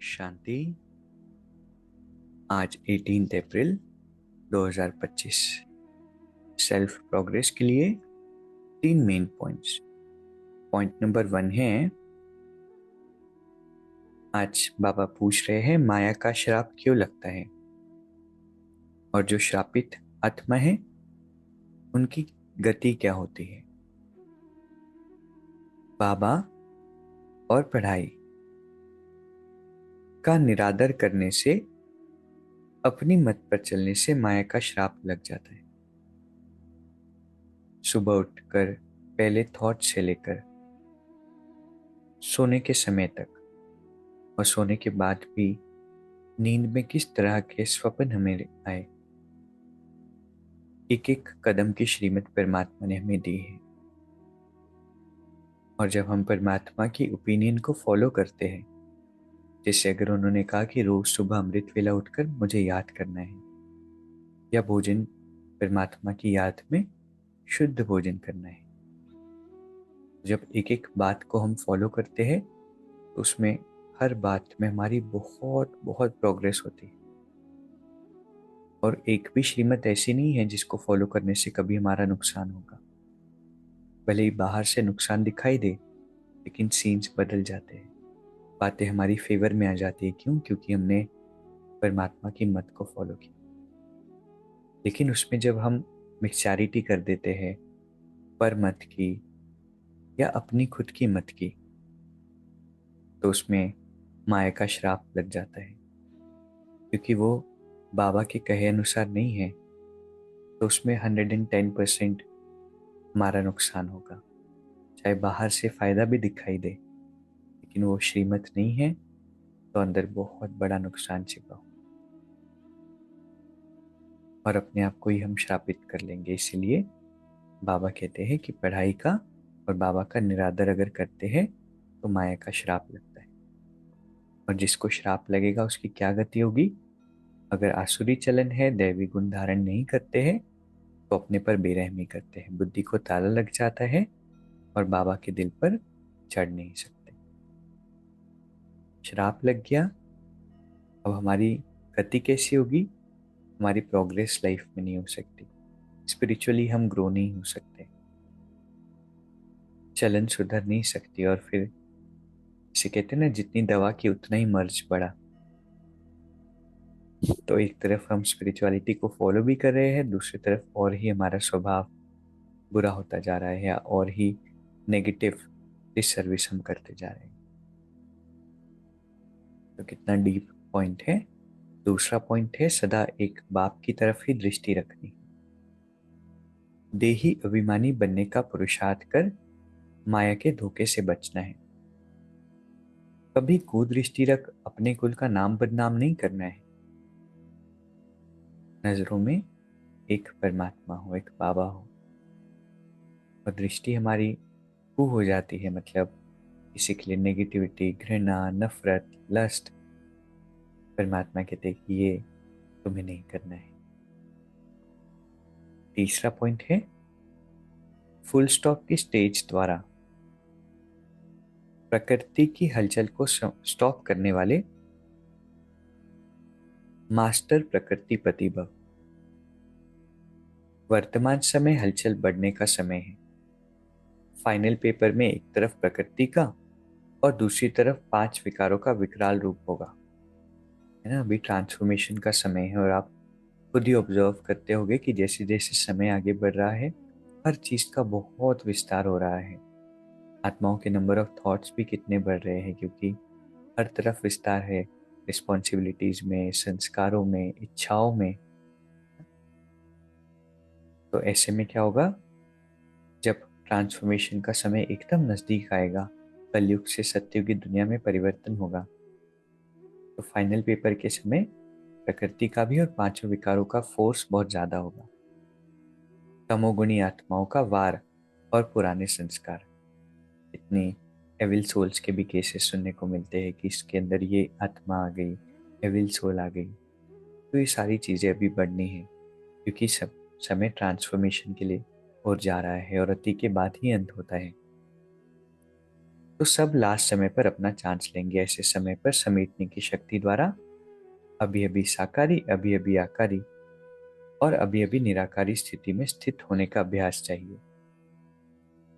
शांति। आज 18 अप्रैल 2025। Self progress के लिए 3 मेन पॉइंट्स। पॉइंट नंबर 1 है, आज बाबा पूछ रहे हैं माया का श्राप क्यों लगता है और जो श्रापित आत्मा है उनकी गति क्या होती है। बाबा और पढ़ाई का निरादर करने से, अपनी मत पर चलने से माया का श्राप लग जाता है। सुबह उठकर पहले थॉट से लेकर सोने के समय तक और सोने के बाद भी नींद में किस तरह के स्वप्न हमें आए, एक एक कदम की श्रीमत परमात्मा ने हमें दी है। और जब हम परमात्मा की ओपिनियन को फॉलो करते हैं, जैसे अगर उन्होंने कहा कि रोज सुबह अमृत वेला उठकर मुझे याद करना है, या भोजन परमात्मा की याद में शुद्ध भोजन करना है, जब एक एक बात को हम फॉलो करते हैं तो उसमें हर बात में हमारी बहुत बहुत प्रोग्रेस होती है। और एक भी श्रीमत ऐसी नहीं है जिसको फॉलो करने से कभी हमारा नुकसान होगा। भले ही बाहर से नुकसान दिखाई दे, लेकिन सीन्स बदल जाते हैं, बातें हमारी फेवर में आ जाती है। क्यों? क्योंकि हमने परमात्मा की मत को फॉलो किया। लेकिन उसमें जब हम मिक्सचैरिटी कर देते हैं पर मत की या अपनी खुद की मत की, तो उसमें माया का श्राप लग जाता है। क्योंकि वो बाबा के कहे अनुसार नहीं है, तो उसमें 110% हमारा नुकसान होगा। चाहे बाहर से फायदा भी दिखाई दे, लेकिन वो श्रीमत नहीं है तो अंदर बहुत बड़ा नुकसान छिपा हो और अपने आप को ही हम श्रापित कर लेंगे। इसीलिए बाबा कहते हैं कि पढ़ाई का और बाबा का निरादर अगर करते हैं तो माया का श्राप लगता है। और जिसको श्राप लगेगा उसकी क्या गति होगी? अगर आसुरी चलन है, दैवी गुण धारण नहीं करते हैं, तो अपने पर बेरहमी करते हैं, बुद्धि को ताला लग जाता है और बाबा के दिल पर चढ़ नहीं सकते। श्राप लग गया, अब हमारी गति कैसी होगी? हमारी प्रोग्रेस लाइफ में नहीं हो सकती, स्पिरिचुअली हम ग्रो नहीं हो सकते, चलन सुधर नहीं सकती। और फिर इसे कहते हैं ना, जितनी दवा की उतना ही मर्ज बढ़ा। तो एक तरफ हम स्पिरिचुअलिटी को फॉलो भी कर रहे हैं, दूसरी तरफ और ही हमारा स्वभाव बुरा होता जा रहा है, या और ही नेगेटिव डिसर्विस हम करते जा रहे हैं। तो कितना डीप पॉइंट है। दूसरा पॉइंट है, सदा एक बाप की तरफ ही दृष्टि रखनी। देही अभिमानी बनने का पुरुषार्थ कर माया के धोखे से बचना है। कभी कुदृष्टि रख अपने कुल का नाम बदनाम नहीं करना है। नजरों में एक परमात्मा हो, एक बाबा हो, और दृष्टि हमारी कु हो जाती है, मतलब किसी के लिए नेगेटिविटी, घृणा, नफरत, लस्ट, परमात्मा कहते हैं कि ये तुम्हें नहीं करना है। तीसरा पॉइंट है, फुल स्टॉप की स्टेज द्वारा प्रकृति की हलचल को स्टॉप करने वाले मास्टर प्रकृति पति भव। वर्तमान समय हलचल बढ़ने का समय है। फाइनल पेपर में एक तरफ प्रकृति का और दूसरी तरफ 5 विकारों का विकराल रूप होगा, है ना। अभी ट्रांसफॉर्मेशन का समय है और आप खुद ही ऑब्जर्व करते होंगे कि जैसे जैसे समय आगे बढ़ रहा है, हर चीज का बहुत विस्तार हो रहा है। आत्माओं के नंबर ऑफ थॉट्स भी कितने बढ़ रहे हैं, क्योंकि हर तरफ विस्तार है, रिस्पॉन्सिबिलिटीज में, संस्कारों में, इच्छाओं में। तो ऐसे में क्या होगा, जब ट्रांसफॉर्मेशन का समय एकदम नजदीक आएगा, कलयुग से सत्ययुग की दुनिया में परिवर्तन होगा, तो फाइनल पेपर के समय प्रकृति का भी और 5 विकारों का फोर्स बहुत ज्यादा होगा। तमोगुणी आत्माओं का वार और पुराने संस्कार, इतनी एविल सोल्स के भी केसेस सुनने को मिलते हैं कि इसके अंदर ये आत्मा आ गई, एविल सोल आ गई। तो ये सारी चीजें अभी बढ़नी है, क्योंकि सब समय ट्रांसफॉर्मेशन के लिए और जा रहा है और अति के बाद ही अंत होता है। तो सब लास्ट समय पर अपना चांस लेंगे। ऐसे समय पर समेटने की शक्ति द्वारा अभी अभी साकारी, अभी अभी आकारी और अभी अभी निराकारी स्थिति में स्थित होने का अभ्यास चाहिए।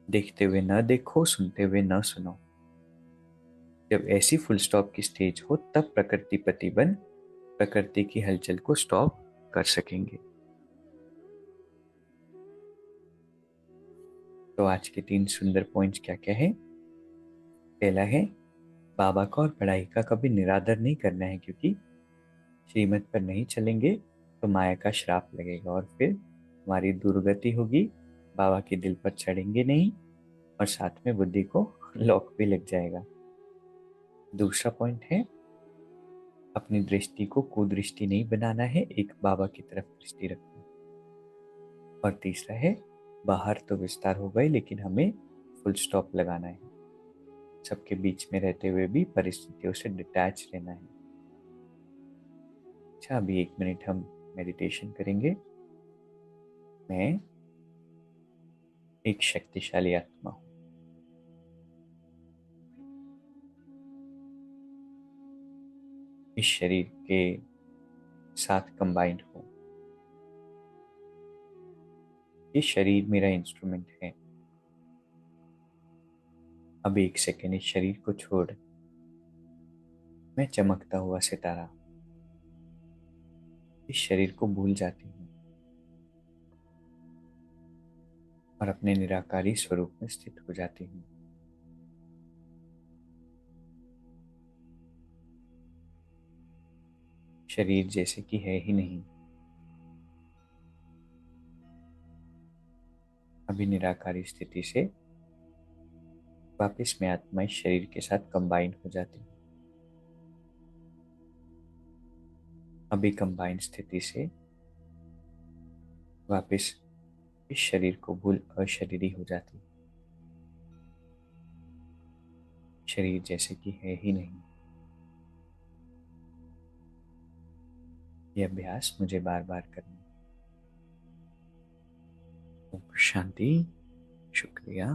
देखते हुए न देखो, सुनते हुए न सुनो। जब ऐसी फुल स्टॉप की स्टेज हो तब प्रकृतिपति बन प्रकृति की हलचल को स्टॉप कर सकेंगे। तो आज के 3 सुंदर पॉइंट्स क्या क्या है? पहला है, बाबा का और पढ़ाई का कभी निरादर नहीं करना है, क्योंकि श्रीमत पर नहीं चलेंगे तो माया का श्राप लगेगा और फिर हमारी दुर्गति होगी। बाबा के दिल पर चढ़ेंगे नहीं और साथ में बुद्धि को लॉक भी लग जाएगा। दूसरा पॉइंट है, अपनी दृष्टि को कुदृष्टि नहीं बनाना है, एक बाबा की तरफ दृष्टि रखना। और तीसरा है, बाहर तो विस्तार हो गए लेकिन हमें फुल स्टॉप लगाना है। सबके बीच में रहते हुए भी परिस्थितियों से डिटैच रहना है। अच्छा, अभी 1 मिनट हम मेडिटेशन करेंगे। मैं एक शक्तिशाली आत्मा हूँ। इस शरीर के साथ कंबाइंड हूँ। ये शरीर मेरा इंस्ट्रूमेंट है। अब 1 सेकेंड इस शरीर को छोड़ मैं चमकता हुआ सितारा इस शरीर को भूल जाती हूँ और अपने निराकारी स्वरूप में स्थित हो जाती हूँ। शरीर जैसे कि है ही नहीं। अभी निराकारी स्थिति से वापस मैं आत्मा इस शरीर के साथ कंबाइन हो जाती हूँ। अभी कंबाइन स्थिति से वापस इस शरीर को भूल अशरीरी हो जाती हूँ। शरीर जैसे कि है ही नहीं। यह अभ्यास मुझे बार बार करना है। ओम शांति। शुक्रिया।